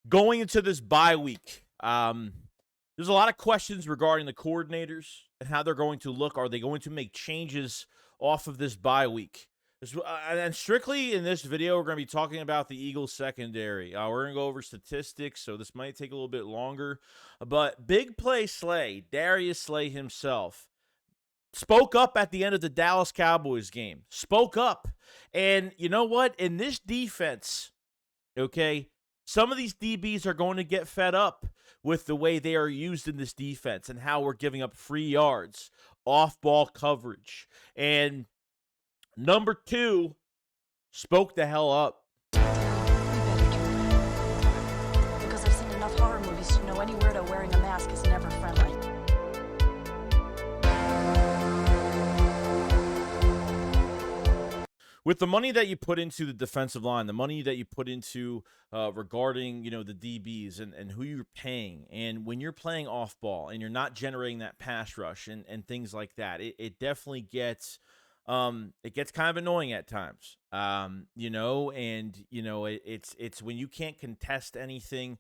Going into this bye week, there's a lot of questions regarding the coordinators and how they're going to look. Are they going to make changes off of this bye week? And strictly in this video, we're going to be talking about the Eagles secondary. We're going to go over statistics, so this might take a little bit longer. But big play Slay, Darius Slay himself, spoke up at the end of the Dallas Cowboys game. Spoke up. And you know what? In this defense, okay, some of these DBs are going to get fed up with the way they are used in this defense and how we're giving up free yards, off-ball coverage. And number 2 spoke the hell up. We better do that. Because I've seen enough horror movies to know any weirdo wearing a mask is never friendly. With the money that you put into the defensive line, the money that you put into regarding, the DBs and who you're paying, and when you're playing off ball and you're not generating that pass rush and things like that, it definitely gets kind of annoying at times. It's when you can't contest anything.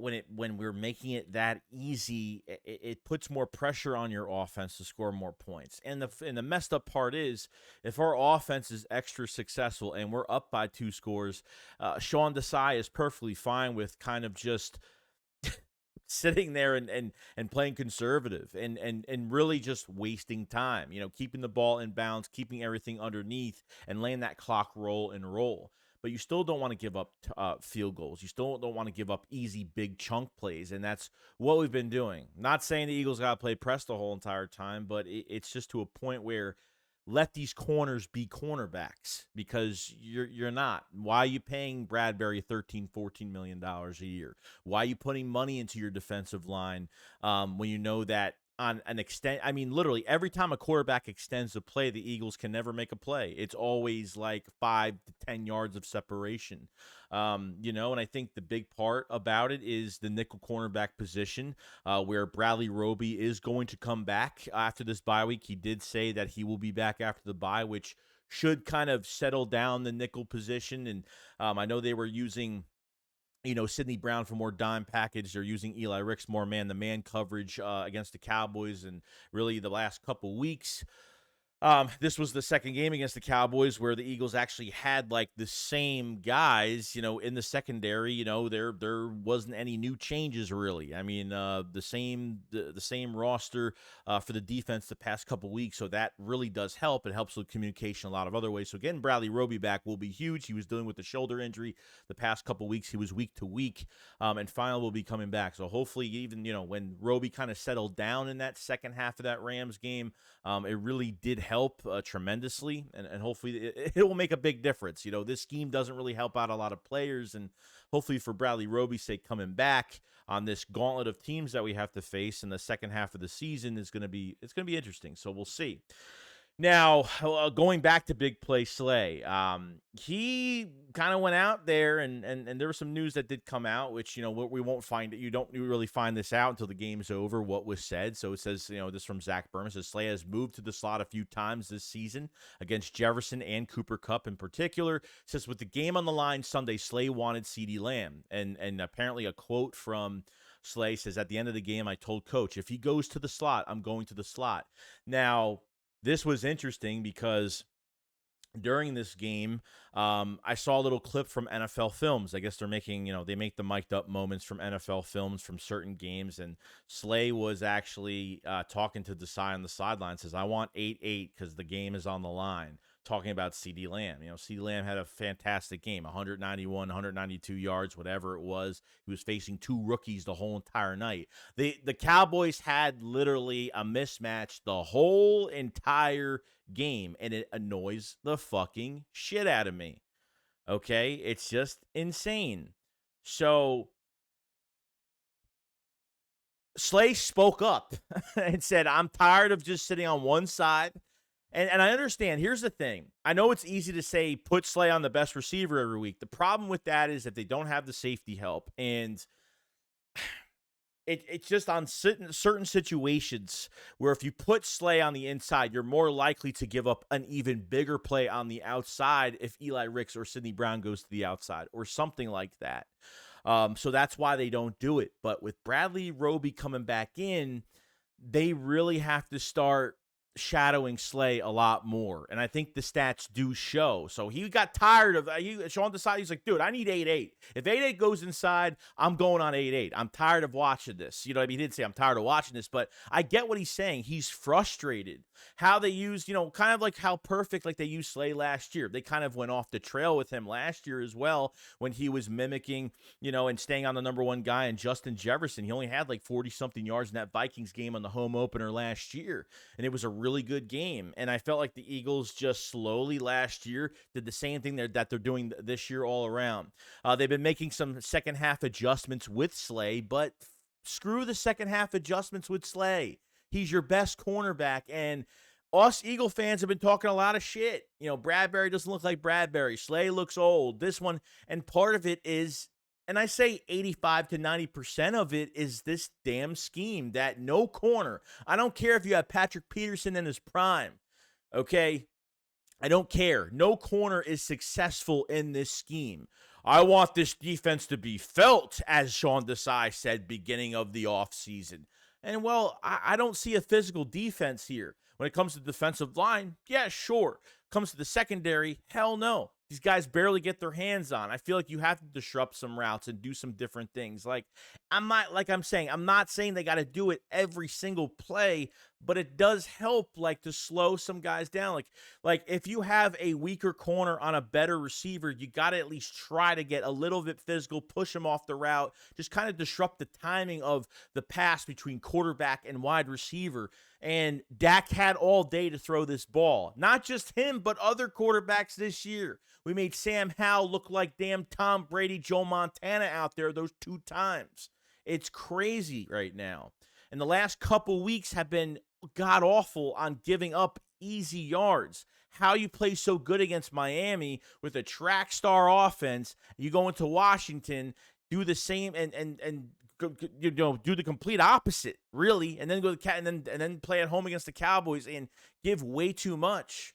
When we're making it that easy, it puts more pressure on your offense to score more points. And the messed up part is, if our offense is extra successful and we're up by 2 scores, Sean Desai is perfectly fine with kind of just sitting there and playing conservative and really just wasting time, keeping the ball in bounds, keeping everything underneath, and letting that clock roll and roll. But you still don't want to give up field goals. You still don't want to give up easy, big chunk plays, and that's what we've been doing. Not saying the Eagles got to play press the whole entire time, but it's just to a point where let these corners be cornerbacks, because you're not. Why are you paying Bradbury $13-14 million a year? Why are you putting money into your defensive line when you know that on an extent? I mean, literally, every time a quarterback extends a play, the Eagles can never make a play. It's always like 5 to 10 yards of separation. And I think the big part about it is the nickel cornerback position, where Bradley Roby is going to come back after this bye week. He did say that he will be back after the bye, which should kind of settle down the nickel position. And I know they were using Sidney Brown for more dime package. They're using Eli Ricks more man-to-man coverage against the Cowboys, and really the last couple weeks. This was the second game against the Cowboys where the Eagles actually had like the same guys, in the secondary. There wasn't any new changes really. I mean, the same roster for the defense the past couple weeks. So that really does help. It helps with communication a lot of other ways. So getting Bradley Roby back will be huge. He was dealing with the shoulder injury the past couple weeks. He was week to week, and finally will be coming back. So hopefully, even when Roby kind of settled down in that second half of that Rams game, it really did help tremendously, and hopefully it will make a big difference. This scheme doesn't really help out a lot of players, and hopefully for Bradley Roby's sake, coming back on this gauntlet of teams that we have to face in the second half of the season is going to be interesting. So we'll see. Now, going back to big play Slay, he kind of went out there, and there was some news that did come out, which, we won't find it. You don't really find this out until the game's over, what was said. So it says, this from Zach Berman, says Slay has moved to the slot a few times this season against Jefferson and Cooper Kupp in particular. It says, with the game on the line Sunday, Slay wanted CeeDee Lamb. And apparently a quote from Slay says, at the end of the game, I told coach, if he goes to the slot, I'm going to the slot. Now, this was interesting because during this game, I saw a little clip from NFL Films. I guess they're making, they make the mic'd up moments from NFL Films from certain games. And Slay was actually talking to Desai on the sideline, says, I want 8-8 because the game is on the line. Talking about CeeDee Lamb. CeeDee Lamb had a fantastic game, 191, 192 yards, whatever it was. He was facing 2 rookies the whole entire night. The Cowboys had literally a mismatch the whole entire game, and it annoys the fucking shit out of me. Okay? It's just insane. So Slay spoke up and said, I'm tired of just sitting on one side. And I understand. Here's the thing. I know it's easy to say put Slay on the best receiver every week. The problem with that is that they don't have the safety help. And it's just on certain situations where if you put Slay on the inside, you're more likely to give up an even bigger play on the outside if Eli Ricks or Sidney Brown goes to the outside or something like that. So that's why they don't do it. But with Bradley Roby coming back in, they really have to start shadowing Slay a lot more. And I think the stats do show. So he got tired of Sean Desai. He's like, dude, I need 8-8. If 8-8 goes inside, I'm going on 8-8. I'm tired of watching this. You know what I mean? He didn't say I'm tired of watching this, but I get what he's saying. He's frustrated. How they used, kind of like how perfect like they used Slay last year. They kind of went off the trail with him last year as well when he was mimicking, and staying on the number one guy and Justin Jefferson. He only had like 40-something yards in that Vikings game on the home opener last year, and it was a really good game. And I felt like the Eagles just slowly last year did the same thing that they're doing this year all around. They've been making some second half adjustments with Slay, but screw the second half adjustments with Slay. He's your best cornerback, and us Eagle fans have been talking a lot of shit. Bradbury doesn't look like Bradbury. Slay looks old. This one, and part of it is, and I say 85 to 90% of it is this damn scheme that no corner. I don't care if you have Patrick Peterson in his prime, okay? I don't care. No corner is successful in this scheme. I want this defense to be felt, as Sean Desai said beginning of the offseason. And, I don't see a physical defense here. When it comes to the defensive line, yeah, sure. Comes to the secondary, hell no. These guys barely get their hands on. I feel like you have to disrupt some routes and do some different things. I'm not saying they got to do it every single play, but it does help to slow some guys down. Like if you have a weaker corner on a better receiver, you got to at least try to get a little bit physical, push him off the route, just kind of disrupt the timing of the pass between quarterback and wide receiver. And Dak had all day to throw this ball. Not just him, but other quarterbacks this year. We made Sam Howell look like damn Tom Brady, Joe Montana out there those 2 times. It's crazy right now. And the last couple weeks have been god-awful on giving up easy yards. How you play so good against Miami with a track star offense, you go into Washington, do the same and do the complete opposite, really, and then go to and then play at home against the Cowboys and give way too much.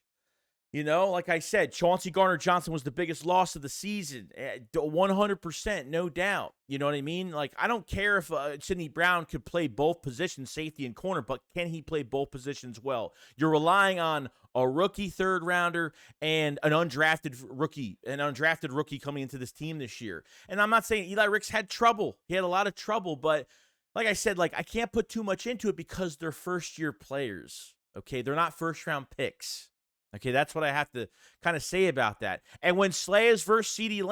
Like I said, Chauncey Gardner-Johnson was the biggest loss of the season, 100%, no doubt. You know what I mean? I don't care if Sidney Brown could play both positions, safety and corner, but can he play both positions well? You're relying on a rookie third rounder and an undrafted rookie coming into this team this year. And I'm not saying Eli Ricks had trouble. He had a lot of trouble, but like I said, I can't put too much into it because they're first-year players, okay? They're not first-round picks. Okay, that's what I have to kind of say about that. And when Slay is versus CeeDee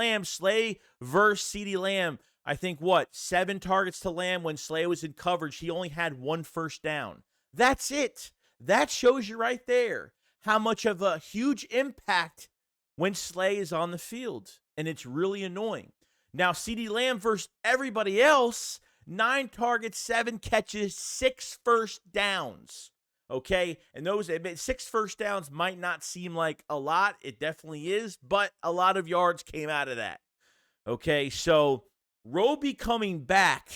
Lamb, I think 7 targets to Lamb. When Slay was in coverage, he only had 1 first down. That's it. That shows you right there how much of a huge impact when Slay is on the field. And it's really annoying. Now, CeeDee Lamb versus everybody else, 9 targets, 7 catches, 6 first downs. Okay, and those 6 first downs might not seem like a lot. It definitely is, but a lot of yards came out of that. Okay, so Roby coming back,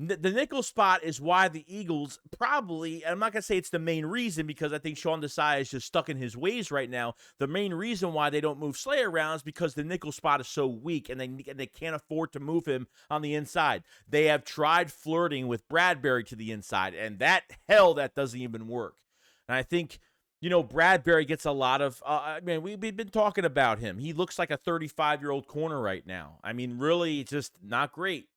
the nickel spot is why the Eagles probably, and I'm not going to say it's the main reason because I think Sean Desai is just stuck in his ways right now. The main reason why they don't move Slay around is because the nickel spot is so weak and they can't afford to move him on the inside. They have tried flirting with Bradbury to the inside, and that doesn't even work. And I think, Bradbury gets a lot of, we've been talking about him. He looks like a 35-year-old corner right now. I mean, really just not great.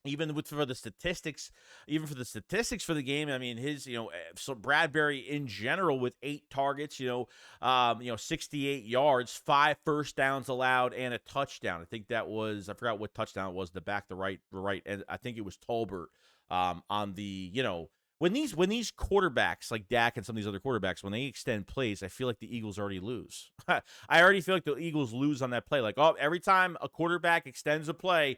Even for the statistics for the game, I mean, so Bradbury in general with 8 targets, 68 yards, 5 first downs allowed, and a touchdown. I think that was, I forgot what touchdown it was, the right, and I think it was Tolbert on the, when these quarterbacks like Dak and some of these other quarterbacks, when they extend plays, I feel like the Eagles already lose. I already feel like the Eagles lose on that play. Every time a quarterback extends a play,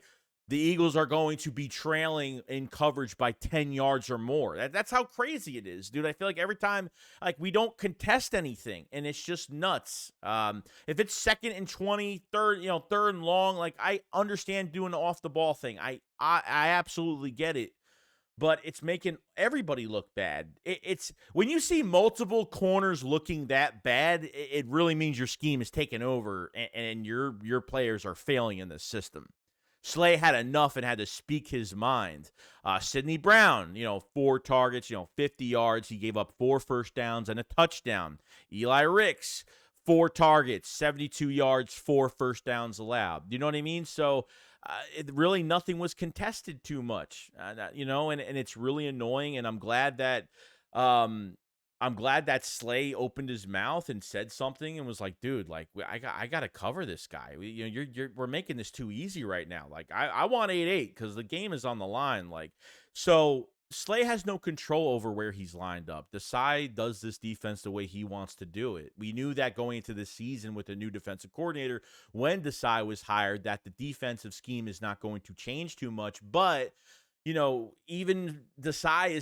the Eagles are going to be trailing in coverage by 10 yards or more. That's how crazy it is, dude. I feel like every time, we don't contest anything, and it's just nuts. If it's 2nd and 20, third and long, I understand doing the off-the-ball thing. I absolutely get it, but it's making everybody look bad. It's when you see multiple corners looking that bad, it really means your scheme is taking over, and your players are failing in the system. Slay had enough and had to speak his mind. Sidney Brown, 4 targets, 50 yards. He gave up 4 first downs and a touchdown. Eli Ricks, 4 targets, 72 yards, 4 first downs allowed. You know what I mean? So really nothing was contested too much, and it's really annoying. And I'm glad that Slay opened his mouth and said something and was like, dude, like I got to cover this guy. We're making this too easy right now. Like I want 8-8 because the game is on the line. Like, so Slay has no control over where he's lined up. Desai does this defense the way he wants to do it. We knew that going into the season with the new defensive coordinator when Desai was hired, that the defensive scheme is not going to change too much. But even Desai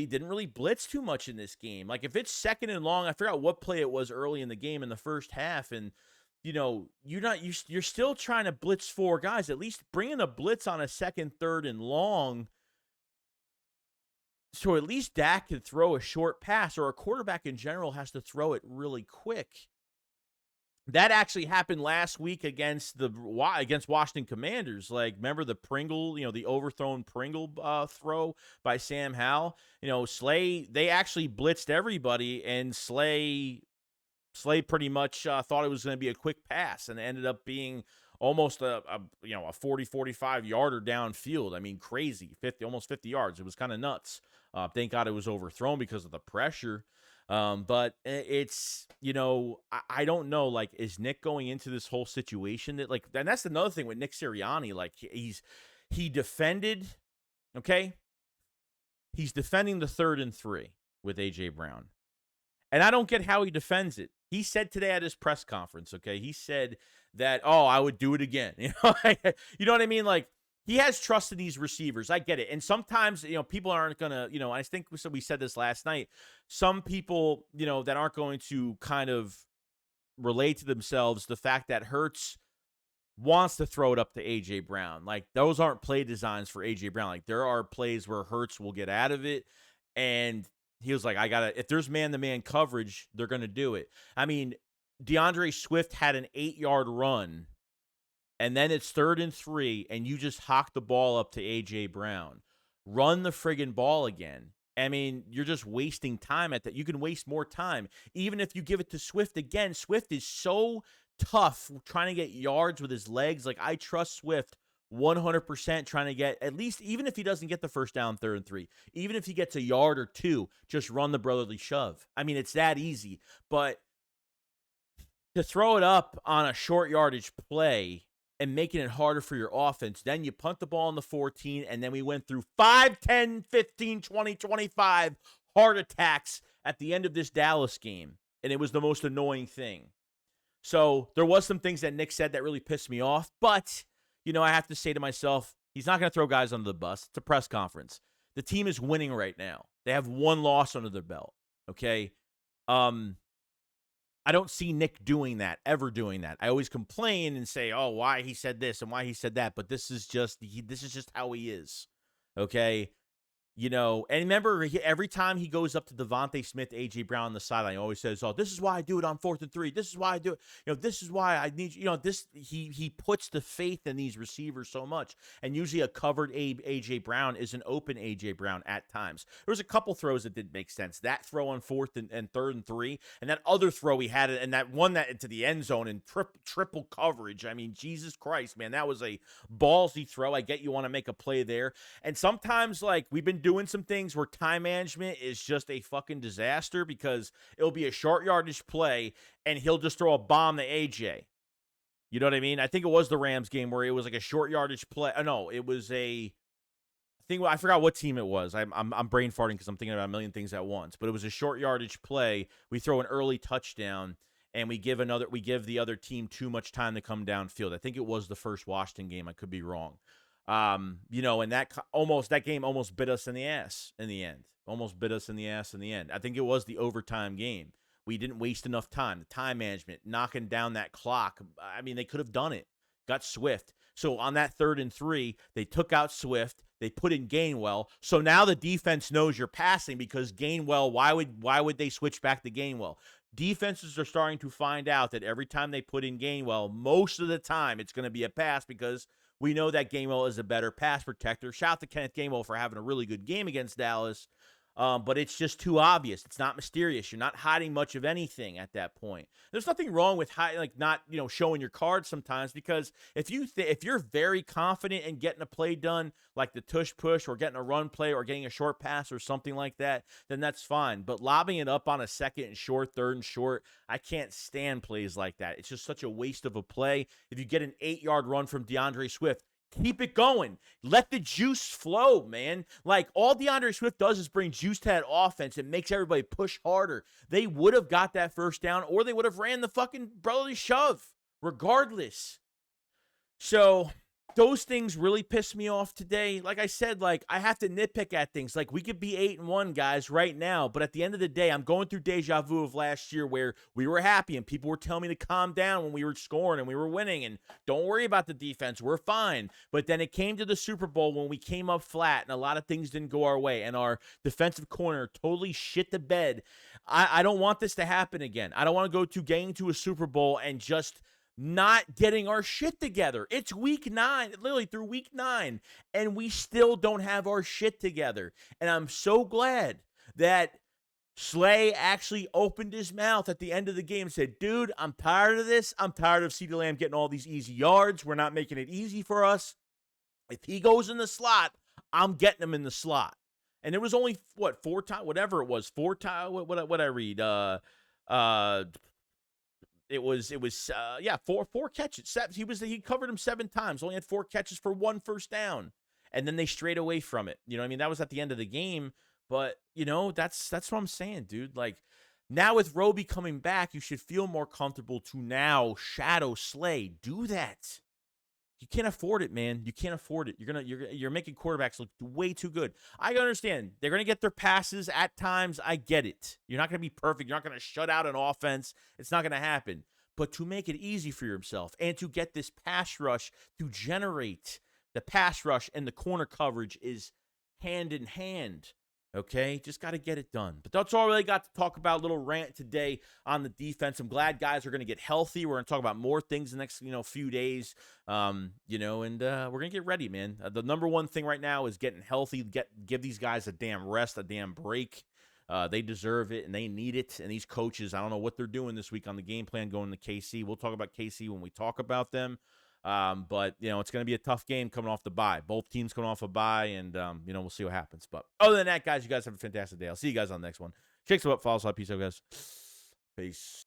didn't really blitz too much in this game. Like if it's 2nd and long, I forgot what play it was early in the game in the first half, and you're still trying to blitz 4 guys. At least bring in a blitz on a 2nd, 3rd and long. So at least Dak could throw a short pass, or a quarterback in general has to throw it really quick. That actually happened last week against Washington Commanders. Like, remember the Pringle, the overthrown Pringle throw by Sam Howell? Slay, they actually blitzed everybody, and Slay pretty much thought it was going to be a quick pass, and it ended up being almost a 40-45 yarder downfield. I mean, crazy, almost 50 yards. It was kind of nuts. Thank God it was overthrown because of the pressure. But it's, I don't know, like, is Nick going into this whole situation that, like, and that's another thing with Nick Serianni, like, he defended, okay? He's defending the 3rd and 3 with A.J. Brown. And I don't get how he defends it. He said today at his press conference, okay, he said that, I would do it again. You know what I mean? Like, he has trust in these receivers. I get it. And sometimes, people aren't going to, I think we said this last night. Some people, that aren't going to kind of relate to themselves the fact that Hurts wants to throw it up to A.J. Brown. Like, those aren't play designs for A.J. Brown. Like, there are plays where Hurts will get out of it. And he was like, if there's man-to-man coverage, they're going to do it. I mean, DeAndre Swift had an 8-yard run, and then it's 3rd and 3, and you just hock the ball up to A.J. Brown. Run the friggin' ball again. I mean, you're just wasting time at that. You can waste more time. Even if you give it to Swift again, Swift is so tough trying to get yards with his legs. Like, I trust Swift 100% trying to get, at least, even if he doesn't get the first down 3rd and 3, even if he gets a yard or 2, just run the brotherly shove. I mean, it's that easy. But to throw it up on a short yardage play and making it harder for your offense, then you punt the ball on the 14, and then we went through 5, 10, 15, 20, 25 heart attacks at the end of this Dallas game, and it was the most annoying thing. So there was some things that Nick said that really pissed me off, but, I have to say to myself, he's not going to throw guys under the bus. It's a press conference. The team is winning right now. They have 1 loss under their belt, okay? I don't see Nick ever doing that. I always complain and say, why he said this and why he said that, but this is just how he is, okay? And remember, every time he goes up to Devontae Smith, A.J. Brown on the sideline, he always says, this is why I do it on 4th and 3. This is why I do it. This is why I need you. He puts the faith in these receivers so much. And usually a covered A.J. Brown is an open A.J. Brown at times. There was a couple throws that didn't make sense. That throw on 4th and 3rd and 3, and that other throw he had, and that one that into the end zone in triple coverage. I mean, Jesus Christ, man, that was a ballsy throw. I get you want to make a play there. And sometimes, like, we've been doing some things where time management is just a fucking disaster, because it'll be a short yardage play and he'll just throw a bomb to AJ. You know what I mean? I think it was the Rams game where it was like a short yardage play. No, it was I forgot what team it was. I'm brain farting because I'm thinking about a million things at once. But it was a short yardage play. We throw an early touchdown and we give the other team too much time to come downfield. I think it was the first Washington game. I could be wrong. And that game almost bit us in the ass in the end. Almost bit us in the ass in the end. I think it was the overtime game. We didn't waste enough time. The time management, knocking down that clock. I mean, they could have done it. Got Swift. So on that 3rd and 3, they took out Swift. They put in Gainwell. So now the defense knows you're passing, because Gainwell, why would they switch back to Gainwell? Defenses are starting to find out that every time they put in Gainwell, most of the time it's going to be a pass, because We know that Gainwell is a better pass protector. Shout out to Kenneth Gainwell for having a really good game against Dallas. But it's just too obvious. It's not mysterious. You're not hiding much of anything at that point. There's nothing wrong with not showing your cards sometimes, because if you're very confident in getting a play done, like the tush push or getting a run play or getting a short pass or something like that, then that's fine. But lobbing it up on a second and short, third and short, I can't stand plays like that. It's just such a waste of a play. If you get an 8-yard run from DeAndre Swift, keep it going. Let the juice flow, man. Like, all DeAndre Swift does is bring juice to that offense. It makes everybody push harder. They would have got that first down, or they would have ran the fucking brotherly shove, regardless. So those things really pissed me off today. Like I said, I have to nitpick at things. Like, we could be 8-1, guys, right now, but at the end of the day, I'm going through deja vu of last year where we were happy and people were telling me to calm down when we were scoring and we were winning and don't worry about the defense, we're fine. But then it came to the Super Bowl when we came up flat and a lot of things didn't go our way and our defensive corner totally shit the bed. I don't want this to happen again. I don't want to go getting to a Super Bowl and just not getting our shit together. It's week 9, literally through week 9, and we still don't have our shit together. And I'm so glad that Slay actually opened his mouth at the end of the game and said, dude, I'm tired of this. I'm tired of CeeDee Lamb getting all these easy yards. We're not making it easy for us. If he goes in the slot, I'm getting him in the slot. And it was only, 4 times, whatever it was, 4 times, what I read, It was four catches. He covered him 7 times, only had 4 catches for 1 first down, and then they strayed away from it. You know what I mean? That was at the end of the game, but that's what I'm saying, dude. Like, now with Roby coming back, you should feel more comfortable to now shadow Slay. Do that. You can't afford it, man. You can't afford it. You're making quarterbacks look way too good. I understand they're gonna get their passes at times. I get it. You're not gonna be perfect. You're not gonna shut out an offense. It's not gonna happen. But to make it easy for yourself and to get this pass rush to generate the pass rush and the corner coverage is hand in hand. Okay, just got to get it done. But that's all I really got to talk about. A little rant today on the defense. I'm glad guys are going to get healthy. We're going to talk about more things in the next few days. And we're going to get ready, man. The number one thing right now is getting healthy. Give these guys a damn rest, a damn break. They deserve it and they need it. And these coaches, I don't know what they're doing this week on the game plan going to KC. We'll talk about KC when we talk about them. But it's going to be a tough game coming off the bye. Both teams coming off a bye, and we'll see what happens. But other than that, guys, you guys have a fantastic day. I'll see you guys on the next one. Shakes up, follow us, peace out, guys. Peace.